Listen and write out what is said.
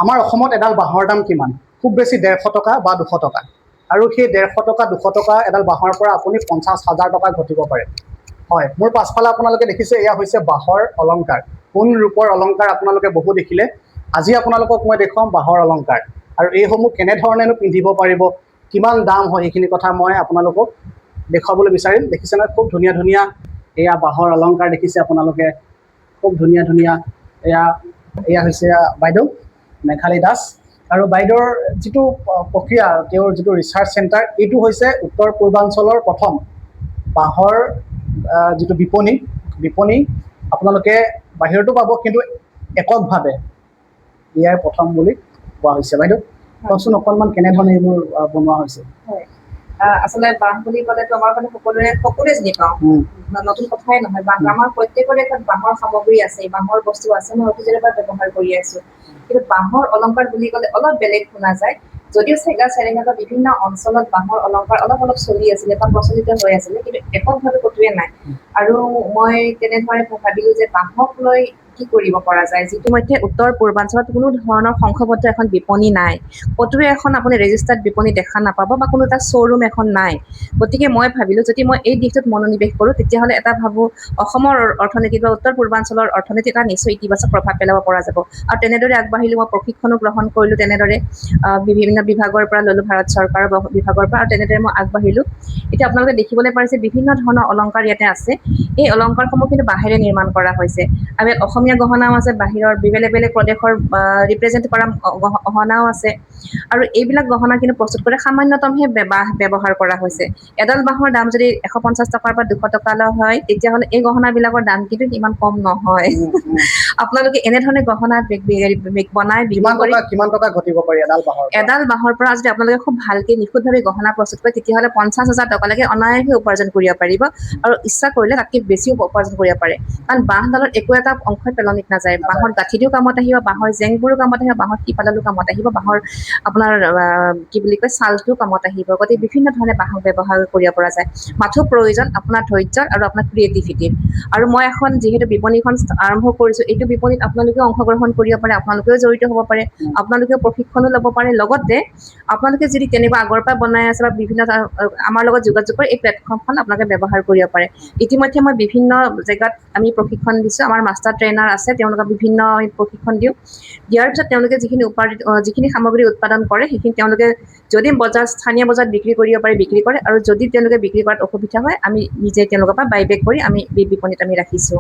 আমাৰ অসমত এডাল বাঁহৰ দাম কিমান? খুব বেছি 150 টকা বা 200 টকা। আৰু সেই 150 টকা 200 টকা এডাল বাঁহৰ পৰা আপুনি 50,000 টকা ঘটিব পাৰে। হয়, মোৰ পাছফালে আপোনালোকে দেখিছে, এয়া হৈছে বাঁহৰ অলংকাৰ। সোণ ৰূপৰ অলংকাৰ আপোনালোকে বহু দেখিলে। আজি আপোনালোকক মই দেখুৱাম বাঁহৰ অলংকাৰ। আৰু এইসমূহ কেনেধৰণেনো পিন্ধিব পাৰিব, কিমান দাম হয়, এইখিনি কথা মই আপোনালোকক দেখুৱাবলৈ বিচাৰিম। দেখিছে নহয়, খুব ধুনীয়া ধুনীয়া এয়া বাঁহৰ অলংকাৰ দেখিছে আপোনালোকে। খুব ধুনীয়া ধুনীয়া এয়া হৈছে বাইদেউ মেঘালী দাস। আৰু বাইদেউৰ যিটো প্ৰক্ৰিয়া, তেওঁৰ যিটো ৰিচাৰ্চ চেণ্টাৰ, এইটো হৈছে উত্তৰ পূৰ্বাঞ্চলৰ প্ৰথম বাঁহৰ যিটো বিপণী আপোনালোকে বাহিৰতো পাব, কিন্তু এককভাৱে ইয়াৰ প্ৰথম বুলি কোৱা হৈছে। বাইদেউ কওকচোন অকণমান কেনেধৰণে এইবোৰ বনোৱা হৈছে? হয়, আচলতে বাঁহ বুলি ক'লেতো আমাৰ মানে সকলোৱে চিনি পাওঁ, নতুন কথাই নহয়। বাঁহ আমাৰ প্ৰত্যেকৰে ঘৰত বাঁহৰ সামগ্ৰী আছে, বাঁহৰ বস্তু আছে, মই অতীজৰে পৰা ব্যৱহাৰ কৰি আছো। কিন্তু বাঁহৰ অলংকাৰ বুলি ক'লে অলপ বেলেগ শুনা যায়। যদিও চেৰেঙাটোৰ বিভিন্ন অঞ্চলত বাঁহৰ অলংকাৰ অলপ অলপ চলি আছিলে বা প্ৰচলিত হৈ আছিলে, কিন্তু এককভাৱে ক'তোৱে নাই। আৰু মই তেনেধৰণে ভাবিলো যে বাঁহক লৈ কি কৰিব পৰা যায়। যিটো মধ্যে উত্তৰ পূৰ্বাঞ্চলত কোনো ধৰণৰ সংঘবদ্ধ এখন বিপণী নাই, ক'তোৱে এখন আপুনি ৰেজিষ্টাৰ্ড বিপণী দেখা নাপাব বা কোনো এটা শ্ব'ৰুম এখন নাই। গতিকে মই ভাবিলো যদি মই এই দিশটোত মনোনিৱেশ কৰোঁ, তেতিয়াহ'লে এটা ভাবোঁ অসমৰ অৰ্থনীতি বা উত্তৰ পূৰ্বাঞ্চলৰ অৰ্থনীতিত এটা নিশ্চয় ইতিবাচক প্ৰভাৱ পেলাব পৰা যাব। আৰু তেনেদৰে আগবাঢ়িলো, মই প্ৰশিক্ষণো গ্ৰহণ কৰিলোঁ তেনেদৰে বিভিন্ন বিভাগৰ পৰা ল'লোঁ, ভাৰত চৰকাৰৰ বিভাগৰ পৰা, আৰু তেনেদৰে মই আগবাঢ়িলোঁ। এতিয়া আপোনালোকে দেখিবলৈ পাৰিছে বিভিন্ন ধৰণৰ অলংকাৰ ইয়াতে আছে। এই অলংকাৰসমূহ কিন্তু বাঁহেৰে নিৰ্মাণ কৰা হৈছে। আৰু ইয়াত অসমীয়া গহনাও আছে, বাহিৰৰ বেলেগ বেলেগ প্ৰদেশৰ ৰিপ্ৰেজেণ্ট কৰা গহনাও আছে। আৰু এইবিলাক গহনা কিন্তু প্ৰস্তুত কৰে সামান্যতমহে বাঁহ ব্যৱহাৰ কৰা হৈছে। এডাল বাঁহৰ দাম যদি 150 টকাৰ পৰা 200 টকালৈ হয়, তেতিয়াহ'লে এই গহনাবিলাকৰ দাম কিন্তু ইমান কম নহয়। আপোনালোকে এনেধৰণে গহনা বনাই কিমান টকা ঘটিব পাৰি এডাল বাঁহৰ পৰা যদি আপোনালোকে খুব ভালকে নিখুঁতভাৱে গহনা প্ৰস্তুত কৰে, তেতিয়াহ'লে 50,000 টকালৈকে অনায়াসে উপাৰ্জন কৰিব পাৰিব। আৰু ইচ্ছা কৰিলে তাতকৈ বেছিও উপাৰ্জন কৰিব পাৰে। কাৰণ বাঁহডালৰ একো এটা অংশই পেলনিত নাযায়। বাঁহৰ গাঁঠিটোও কামত আহিব, বাঁহৰ জেংবোৰো কামত আহিব, বাঁহৰ শিপাডালো কামত আহিব, বাঁহৰ আপোনাৰ কি বুলি কয় ছালটোও কামত আহিব। গতিকে বিভিন্ন ধৰণে বাঁহক ব্যৱহাৰ কৰিব পৰা যায়। মাথো প্ৰয়োজন আপোনাৰ ধৈৰ্য্যৰ আৰু আপোনাৰ ক্ৰিয়েটিভিটিৰ। আৰু মই এখন যিহেতু বিপণীখন আৰম্ভ কৰিছোঁ, এইটো বিপণীত আপোনালোকেও অংশগ্ৰহণ কৰিব পাৰে, আপোনালোকেও জড়িত হ'ব পাৰে, আপোনালোকেও প্ৰশিক্ষণো ল'ব পাৰে। লগতে আপোনালোকে যদি তেনেকুৱা আগৰ পৰা বনাই আছে বা বিভিন্ন আমাৰ লগত যোগাযোগ কৰি এই প্লেটফৰ্মখন আপোনালোকে ব্যৱহাৰ কৰিব পাৰে। ইতিমধ্যে মই বিভিন্ন জেগাত আমি প্ৰশিক্ষণ দিছোঁ। আমাৰ মাষ্টাৰ ট্ৰেইনাৰ আছে, তেওঁলোকক বিভিন্ন প্ৰশিক্ষণ দিওঁ। দিয়াৰ পিছত তেওঁলোকে যিখিনি সামগ্ৰী উৎপাদন কৰে, সেইখিনি তেওঁলোকে যদি স্থানীয় বজাৰত বিক্ৰী কৰিব পাৰে বিক্ৰী কৰে, আৰু যদি তেওঁলোকে বিক্ৰী কৰাত অসুবিধা হয়, আমি নিজে তেওঁলোকৰ পৰা বাইবেক কৰি আমি বিপণীত আমি ৰাখিছোঁ।